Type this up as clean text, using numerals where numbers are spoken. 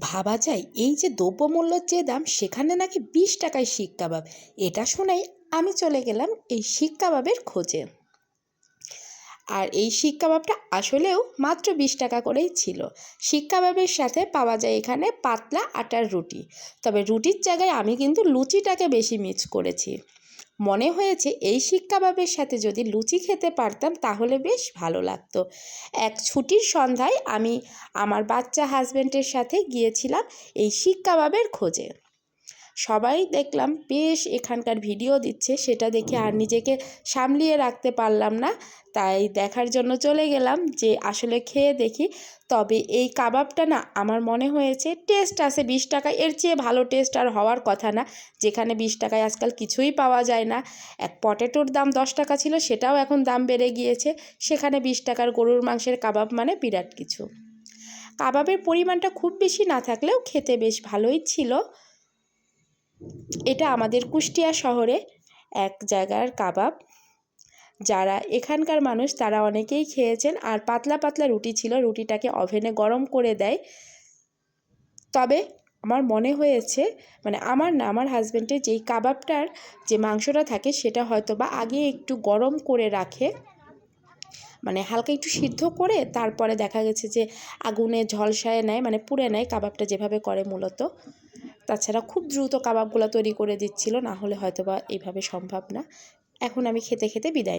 ভাবা যায় এই যে দ্রব্যমূল্যের যে দাম সেখানে নাকি 20 টাকায় শিক কাবাব। এটা শুনেই আমি চলে গেলাম এই শিক কাবাবের খোঁজে। আর এই শিক কাবাবটা আসলেও মাত্র 20 টাকা করেই ছিল। শিক কাবাবের সাথে পাওয়া যায় এখানে পাতলা আটার রুটি, তবে রুটির জায়গায় আমি কিন্তু লুচিটাকে বেশি মিস করেছি। মনে হয়েছে এই শিক কাবাবের সাথে যদি লুচি খেতে পারতাম তাহলে বেশ ভালো লাগতো। এক ছুটির সন্ধ্যায় আমি আমার বাচ্চা হাজব্যান্ডের সাথে গিয়েছিলাম এই শিক কাবাবের খোঁজে। সবাই দেখলাম বেশ এখানকার ভিডিও দিচ্ছে, সেটা দেখে আর নিজেকে সামলিয়ে রাখতে পারলাম না, তাই দেখার জন্য চলে গেলাম যে আসলে খেয়ে দেখি। তবে এই কাবাবটা না আমার মনে হয়েছে টেস্ট আছে 20 টাকা, এর চেয়ে ভালো টেস্ট আর হওয়ার কথা না। যেখানে 20 টাকায় আজকাল কিছুই পাওয়া যায় না। এক পটেটোর দাম 10 টাকা ছিল, সেটাও এখন দাম বেড়ে গিয়েছে। সেখানে 20 টাকার গরুর মাংসের কাবাব মানে বিরাট কিছু। কাবাবের পরিমাণটা খুব বেশি না থাকলেও খেতে বেশ ভালোই ছিল। এটা আমাদের কুষ্টিয়া শহরে এক জায়গার কাবাব। যারা এখানকার মানুষ তারা অনেকেই খেয়েছেন। আর পাতলা পাতলা রুটি ছিল, রুটিটাকে ওভেনে গরম করে দেয়। তবে আমার মনে হয়েছে, মানে আমার না, আমার হাজব্যান্ডের যেই কাবাবটার যে মাংসটা থাকে সেটা হয়তো বা আগে একটু গরম করে রাখে, মানে হালকা একটু সিদ্ধ করে তারপরে দেখা গেছে যে আগুনে ঝলসায় নেয়, মানে পুড়ে নেয় কাবাবটা যেভাবে করে মূলত। তাছাড়া খুব দ্রুত কাবাবগুলো তৈরি করে দিচ্ছিল, না হলে হয়তো বা এইভাবে সম্ভব না। এখন আমি খেতে খেতে বিদায়।